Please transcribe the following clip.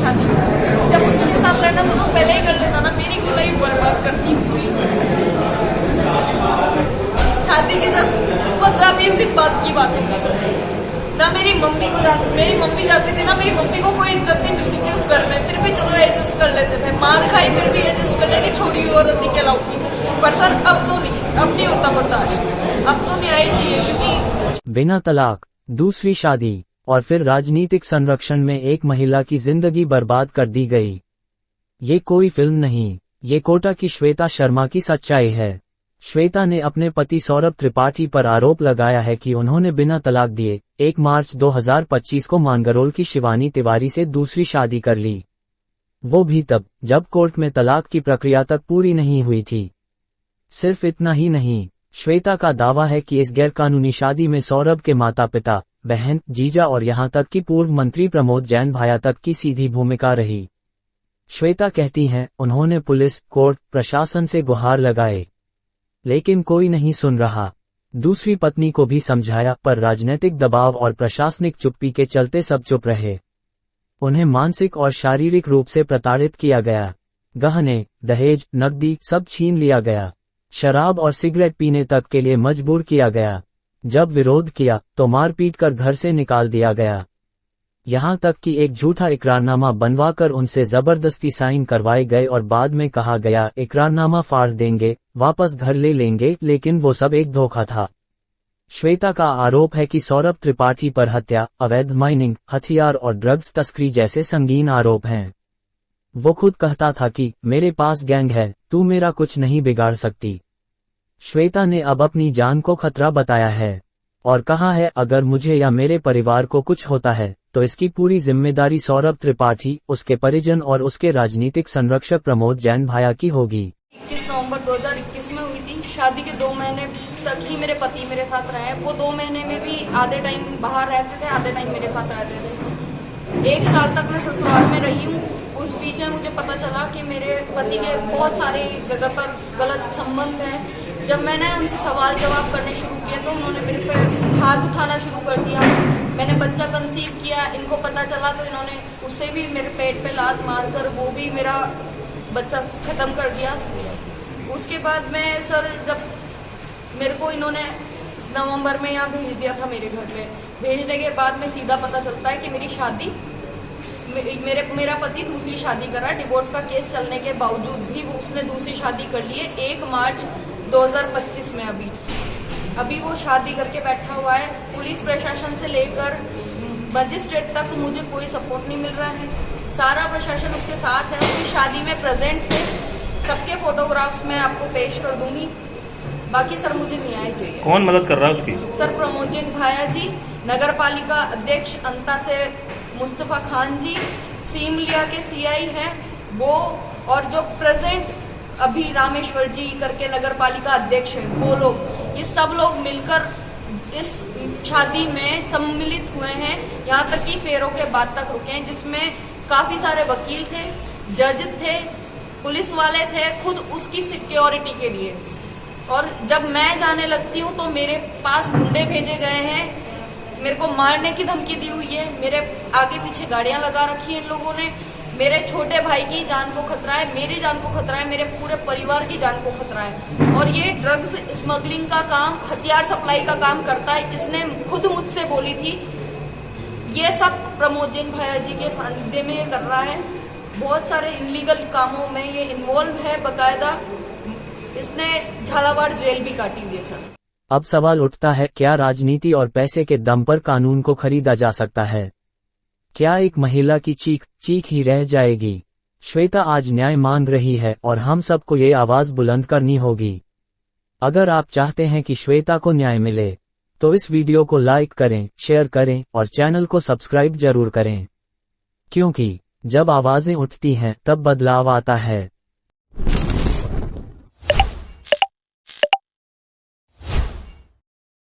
शादी। जब उसके साथ रहना था तो पहले ही कर लेता ना, मेरी गुला ही बर्बाद करती पूरी। शादी के 10-15-20 दिन बाद की बात होगी सर। ना मेरी मम्मी जाती थी ना, मेरी मम्मी को कोई इज्जत नहीं मिलती थी उस घर में, फिर भी चलो एडजस्ट कर लेते थे। मार खाई फिर भी एडजस्ट कर लेके छोड़ी और रद्दी के लाऊंगी। पर सर अब तो नहीं, अब नहीं होता बर्दाश्त, अब तो न्याय चाहिए। क्योंकि बिना तलाक, दूसरी शादी और फिर राजनीतिक संरक्षण में एक महिला की जिंदगी बर्बाद कर दी गई। ये कोई फिल्म नहीं, ये कोटा की श्वेता शर्मा की सच्चाई है। श्वेता ने अपने पति सौरभ त्रिपाठी पर आरोप लगाया है कि उन्होंने बिना तलाक दिए 1 मार्च 2025 को मानगरोल की शिवानी तिवारी से दूसरी शादी कर ली, वो भी तब जब कोर्ट में तलाक की प्रक्रिया तक पूरी नहीं हुई थी। सिर्फ इतना ही नहीं, श्वेता का दावा है कि इस गैरकानूनी शादी में सौरभ के माता पिता, बहन, जीजा और यहां तक कि पूर्व मंत्री प्रमोद जैन भाया तक की सीधी भूमिका रही। श्वेता कहती हैं, उन्होंने पुलिस, कोर्ट, प्रशासन से गुहार लगाए, लेकिन कोई नहीं सुन रहा। दूसरी पत्नी को भी समझाया, पर राजनीतिक दबाव और प्रशासनिक चुप्पी के चलते सब चुप रहे। उन्हें मानसिक और शारीरिक रूप से प्रताड़ित किया गया। गहने, दहेज, नकदी सब छीन लिया गया। शराब और सिगरेट पीने तक के लिए मजबूर किया गया। जब विरोध किया तो मारपीट कर घर से निकाल दिया गया। यहां तक कि एक झूठा इकरारनामा बनवाकर उनसे जबरदस्ती साइन करवाए गए और बाद में कहा गया इकरारनामा फाड़ देंगे, वापस घर ले लेंगे, लेकिन वो सब एक धोखा था। श्वेता का आरोप है कि सौरभ त्रिपाठी पर हत्या, अवैध माइनिंग, हथियार और ड्रग्स तस्करी जैसे संगीन आरोप हैं। वो खुद कहता था कि मेरे पास गैंग है, तू मेरा कुछ नहीं बिगाड़ सकती। श्वेता ने अब अपनी जान को खतरा बताया है और कहा है, अगर मुझे या मेरे परिवार को कुछ होता है तो इसकी पूरी जिम्मेदारी सौरभ त्रिपाठी, उसके परिजन और उसके राजनीतिक संरक्षक प्रमोद जैन भाया की होगी। 21 नवंबर 2021 में हुई थी शादी के 2 महीने तक ही मेरे पति मेरे साथ रहे। वो 2 महीने में भी आधे टाइम बाहर रहते थे, आधे टाइम मेरे साथ रहते थे। 1 साल तक मैं ससुराल में रही हूँ। उस बीच में मुझे पता चला कि मेरे पति के बहुत सारे जगह पर गलत संबंध है। जब मैंने उनसे सवाल जवाब करने शुरू किए तो उन्होंने मेरे पे हाथ उठाना शुरू कर दिया। मैंने बच्चा कंसीव किया, इनको पता चला तो इन्होंने उससे भी मेरे पेट पे लात मारकर वो भी मेरा बच्चा खत्म कर दिया। उसके बाद में सर, जब मेरे को इन्होंने नवंबर में यहाँ भेज दिया था मेरे घर में, भेजने के बाद में सीधा पता चलता है कि मेरी शादी, मेरा पति दूसरी शादी करा। डिवोर्स का केस चलने के बावजूद भी उसने दूसरी शादी कर ली है 1 मार्च 2025 में। अभी वो शादी करके बैठा हुआ है। पुलिस प्रशासन से लेकर मजिस्ट्रेट तक मुझे कोई सपोर्ट नहीं मिल रहा है। सारा प्रशासन उसके साथ है, उसकी शादी में प्रेजेंट थे। सबके फोटोग्राफ्स मैं आपको पेश कर दूंगी। बाकी सर मुझे न्याय चाहिए। कौन मदद कर रहा है उसकी? सर प्रमोद जैन भाया जी, नगर पालिका अध्यक्ष अंता से मुस्तफा खान जी, सीमलिया के सीआई हैं वो, और जो प्रेजेंट अभी रामेश्वर जी करके नगर पालिका अध्यक्ष हैं वो लोग, ये सब लोग मिलकर इस शादी में सम्मिलित हुए हैं। यहाँ तक कि फेरों के बाद तक रुके हैं, जिसमें काफी सारे वकील थे, जज थे, पुलिस वाले थे, खुद उसकी सिक्योरिटी के लिए। और जब मैं जाने लगती हूँ तो मेरे पास गुंडे भेजे गए हैं, मेरे को मारने की धमकी दी हुई है, मेरे आगे पीछे गाड़ियां लगा रखी है इन लोगों ने। मेरे छोटे भाई की जान को खतरा है, मेरी जान को खतरा है, मेरे पूरे परिवार की जान को खतरा है। और ये ड्रग्स स्मगलिंग का काम, हथियार सप्लाई का काम करता है। इसने खुद मुझसे बोली थी। ये सब प्रमोद जैन भाया जी के फायदे में ये कर रहा है। बहुत सारे इनलीगल कामों में ये इन्वॉल्व है बकायदा। इसने झालावाड़ जेल भी काटी हुई है सर। अब सवाल उठता है, क्या राजनीति और पैसे के दम पर कानून को खरीदा जा सकता है? क्या एक महिला की चीख ही रह जाएगी? श्वेता आज न्याय मांग रही है और हम सबको ये आवाज बुलंद करनी होगी। अगर आप चाहते हैं कि श्वेता को न्याय मिले तो इस वीडियो को लाइक करें, शेयर करें और चैनल को सब्सक्राइब जरूर करें, क्योंकि जब आवाजें उठती हैं तब बदलाव आता है।